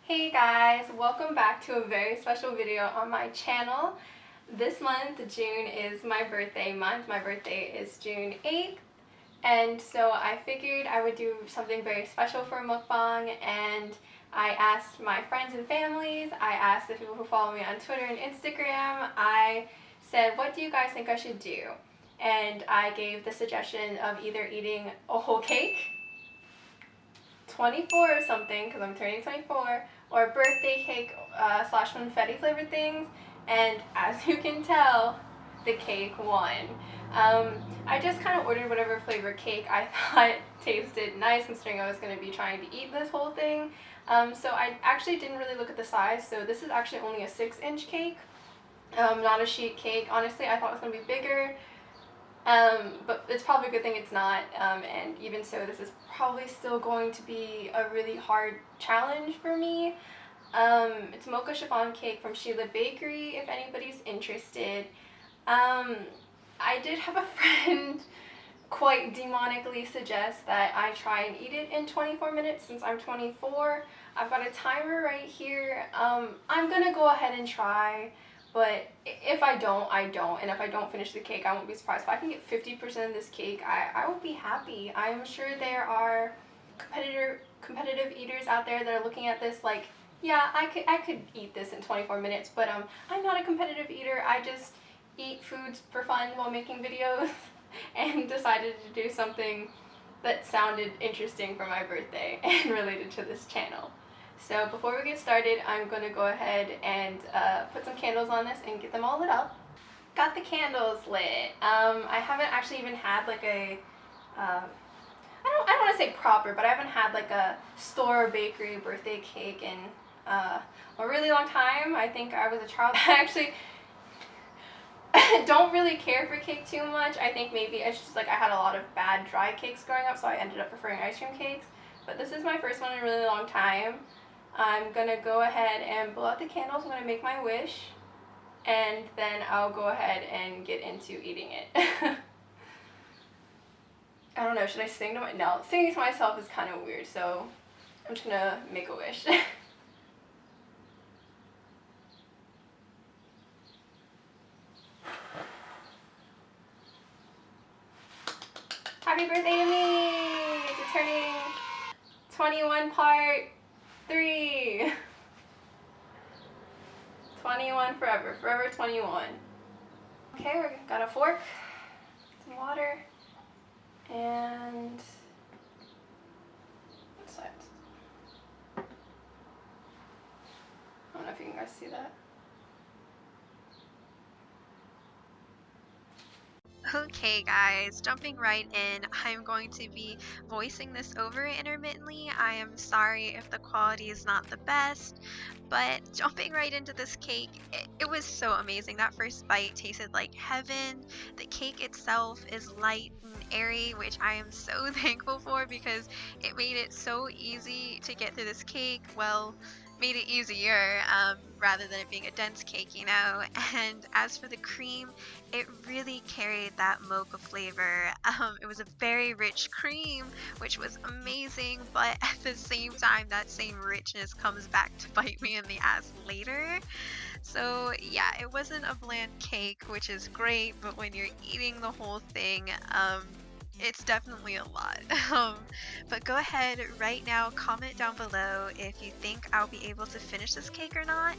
Hey guys, welcome back to a very special video on my channel. This month, June, is my birthday month. My birthday is June 8th, and so I figured I would do something very special for mukbang, and I asked my friends and families, I asked the people who follow me on Twitter and Instagram, I said, what do you guys think I should do? And I gave the suggestion of either eating a whole cake, 24 or something, because I'm turning 24, or birthday cake slash confetti flavored things, and as you can tell, the cake won. I just kind of ordered whatever flavor cake I thought tasted nice, considering I was going to be trying to eat this whole thing. So I actually didn't really look at the size, so this is actually only a 6-inch cake, not a sheet cake. Honestly, I thought it was going to be bigger. But it's probably a good thing it's not, and even so, this is probably still going to be a really hard challenge for me. It's mocha chiffon cake from Sheila Bakery, if anybody's interested. I did have a friend quite demonically suggest that I try and eat it in 24 minutes since I'm 24. I've got a timer right here. I'm gonna go ahead and try. But if I don't, I don't. And if I don't finish the cake, I won't be surprised. If I can get 50% of this cake, I will be happy. I'm sure there are competitive eaters out there that are looking at this like, yeah, I could eat this in 24 minutes. But I'm not a competitive eater. I just eat foods for fun while making videos and decided to do something that sounded interesting for my birthday and related to this channel. So before we get started, I'm going to go ahead and put some candles on this and get them all lit up. Got the candles lit. I haven't actually even had like a, I don't want to say proper, but I haven't had like a store bakery birthday cake in a really long time. I think I was a child. I actually don't really care for cake too much. I think maybe it's just like I had a lot of bad dry cakes growing up, so I ended up preferring ice cream cakes. But this is my first one in a really long time. I'm gonna go ahead and blow out the candles. I'm gonna make my wish, and then I'll go ahead and get into eating it. I don't know, should I sing to my, no, singing to myself is kind of weird, so I'm just gonna make a wish. Happy birthday to me! To turning 21 part 3. 21 forever, forever 21. Okay, we got a fork, some water, and what's that? I don't know if you can guys see that. Okay guys, jumping right in, I'm going to be voicing this over intermittently. I am sorry if the quality is not the best, but jumping right into this cake, it was so amazing. That first bite tasted like heaven. The cake itself is light and airy, which I am so thankful for because it made it so easy to get through this cake. Well, made it easier rather than it being a dense cake, you know. And as for the cream, it really carried that mocha flavor. It was a very rich cream, which was amazing, but at the same time, that same richness comes back to bite me in the ass later. So yeah, it wasn't a bland cake, which is great, but when you're eating the whole thing, it's definitely a lot. But go ahead right now, comment down below if you think I'll be able to finish this cake or not,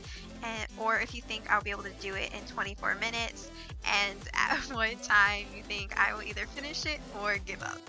or if you think I'll be able to do it in 24 minutes, and at what time you think I will either finish it or give up.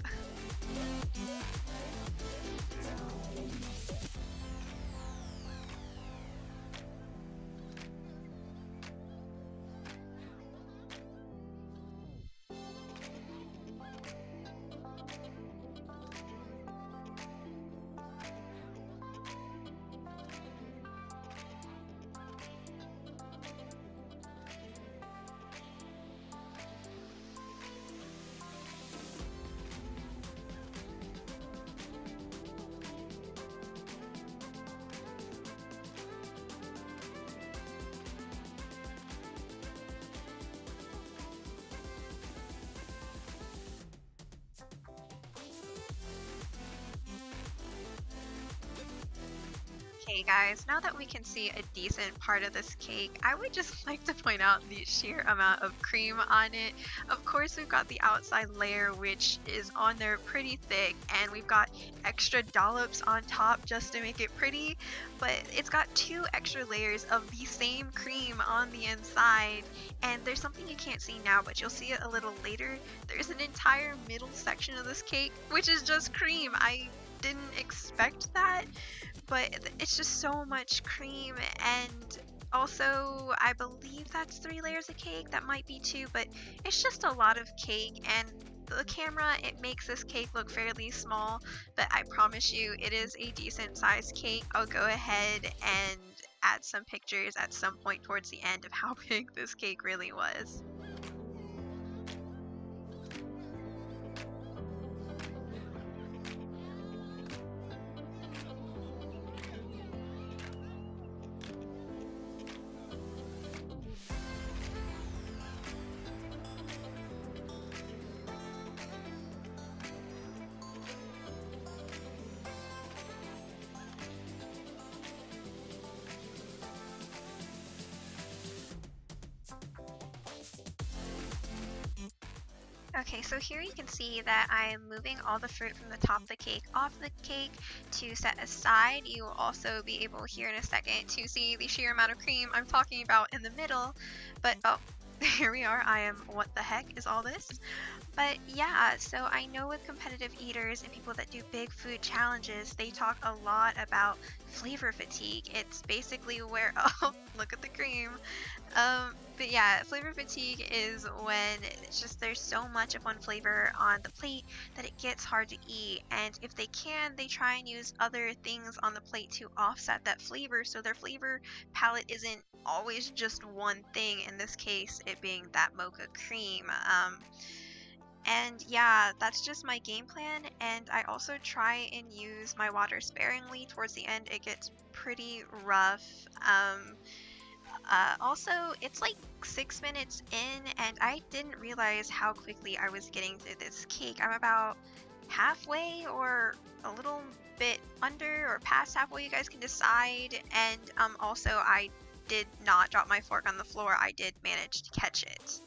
Okay, guys, now that we can see a decent part of this cake, I would just like to point out the sheer amount of cream on it. Of course, we've got the outside layer, which is on there pretty thick, and we've got extra dollops on top just to make it pretty, but it's got two extra layers of the same cream on the inside, and there's something you can't see now, but you'll see it a little later. There's an entire middle section of this cake, which is just cream. I didn't expect that, but it's just so much cream. And also, I believe that's 3 layers of cake. That might be 2, but it's just a lot of cake, and the camera, it makes this cake look fairly small, but I promise you it is a decent sized cake. I'll go ahead and add some pictures at some point towards the end of how big this cake really was. Okay, so here you can see that I am moving all the fruit from the top of the cake off the cake to set aside. You will also be able here in a second to see the sheer amount of cream I'm talking about in the middle. But oh, here we are. I am, what the heck is all this? But yeah, so I know with competitive eaters and people that do big food challenges, they talk a lot about flavor fatigue. It's basically where, oh, look at the cream. But yeah, flavor fatigue is when it's just there's so much of one flavor on the plate that it gets hard to eat. And if they can, they try and use other things on the plate to offset that flavor, so their flavor palette isn't always just one thing, in this case it being that mocha cream. And yeah, that's just my game plan, and I also try and use my water sparingly. Towards the end it gets pretty rough. Also, it's like 6 minutes in, and I didn't realize how quickly I was getting through this cake. I'm about halfway or a little bit under or past halfway, you guys can decide. And also, I did not drop my fork on the floor. I did manage to catch it.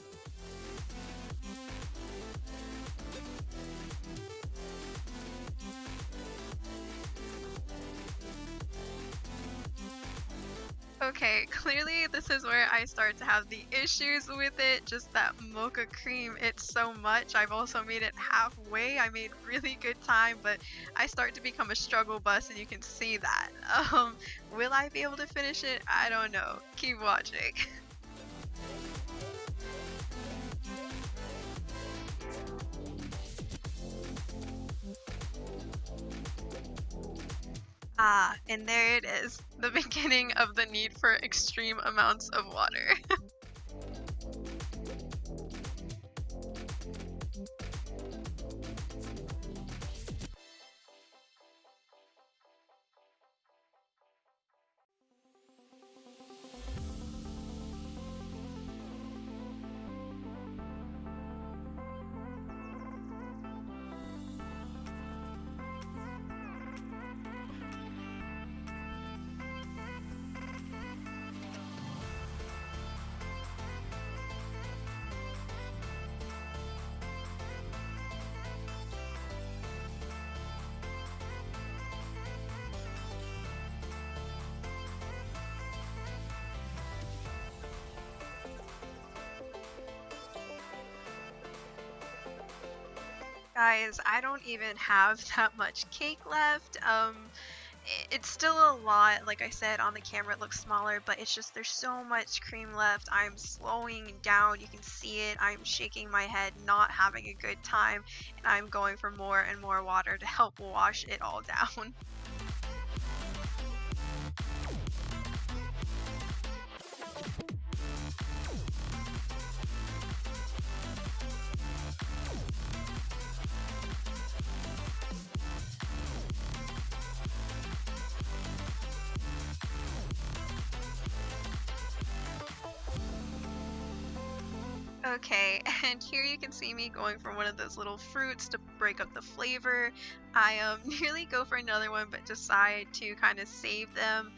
Okay, clearly this is where I start to have the issues with it, just that mocha cream, it's so much. I've also made it halfway. I made really good time, but I start to become a struggle bus, and you can see that. Will I be able to finish it? I don't know. Keep watching. Ah, and there it is, the beginning of the need for extreme amounts of water. Guys, I don't even have that much cake left. It's still a lot. Like I said, on the camera it looks smaller, but it's just there's so much cream left. I'm slowing down. You can see it. I'm shaking my head, not having a good time, and I'm going for more and more water to help wash it all down. Okay, and here you can see me going for one of those little fruits to break up the flavor. I nearly go for another one, but decide to kind of save them.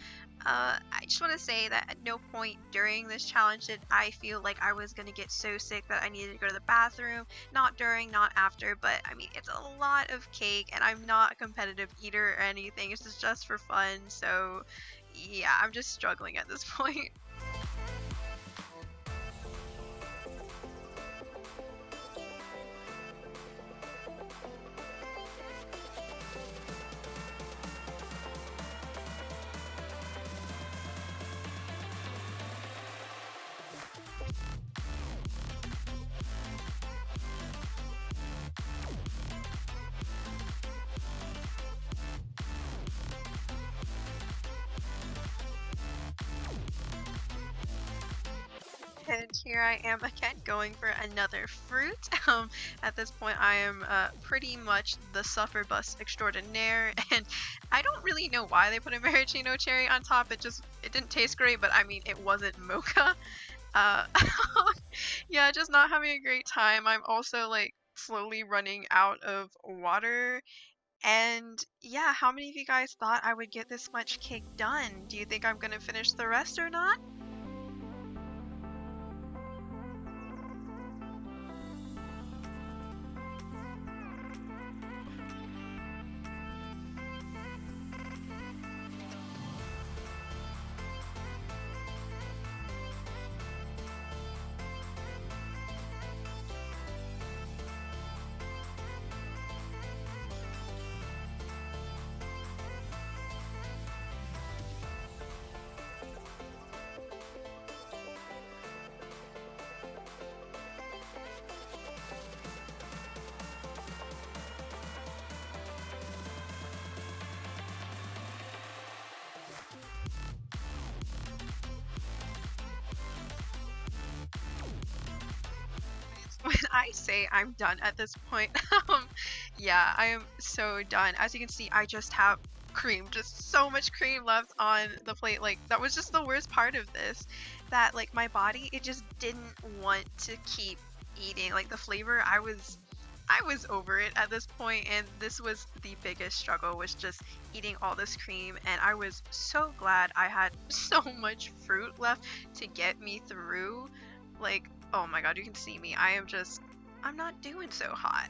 I just want to say that at no point during this challenge did I feel like I was going to get so sick that I needed to go to the bathroom. Not during, not after, but I mean, it's a lot of cake, and I'm not a competitive eater or anything. It's just for fun, so yeah, I'm just struggling at this point. And here I am again going for another fruit. At this point, I am pretty much the suffer bus extraordinaire, and I don't really know why they put a maraschino cherry on top. It didn't taste great, but I mean it wasn't mocha. Uh, yeah, just not having a great time. I'm also like slowly running out of water. And yeah, how many of you guys thought I would get this much cake done? Do you think I'm gonna finish the rest or not? When I say I'm done at this point, um, yeah, I am so done. As you can see, I just have cream, just so much cream left on the plate. Like, that was just the worst part of this, that like my body, it just didn't want to keep eating. Like the flavor, I was over it at this point, and this was the biggest struggle, was just eating all this cream. And I was so glad I had so much fruit left to get me through. Like, oh my god, you can see me. I'm not doing so hot.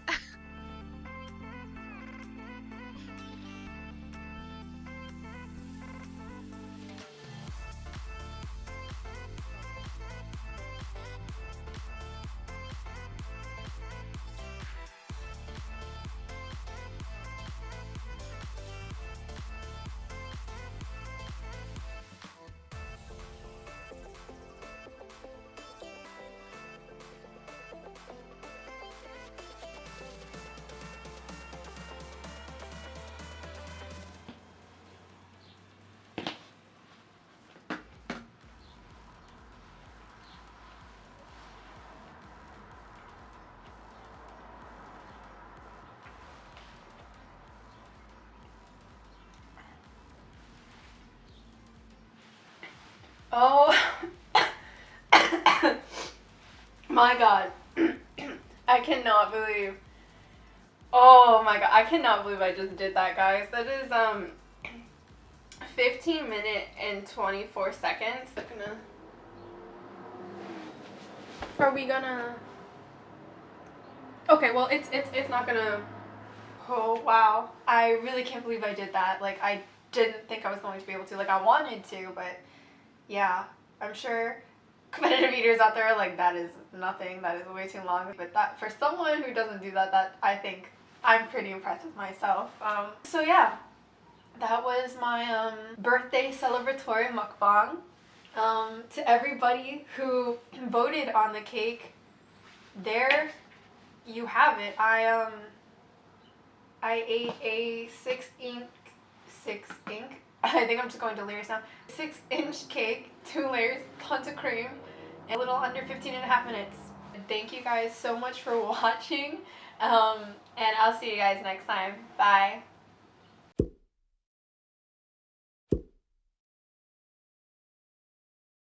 Oh my god. I cannot believe. Oh my god, I cannot believe I just did that, guys. That is 15 minute and 24 seconds. Are we gonna? Okay, well it's not gonna. Oh wow, I really can't believe I did that. Like, I didn't think I was going to be able to. Like, I wanted to, but yeah, I'm sure competitive eaters out there are like, that is nothing. That is way too long. But that, for someone who doesn't do that, that I think I'm pretty impressed with myself. So yeah, that was my birthday celebratory mukbang. To everybody who voted on the cake, there you have it. I ate a six ink. I think I'm just going delirious now. 6-inch cake, 2 layers, tons of cream, and a little under 15.5 minutes. Thank you guys so much for watching, and I'll see you guys next time. Bye.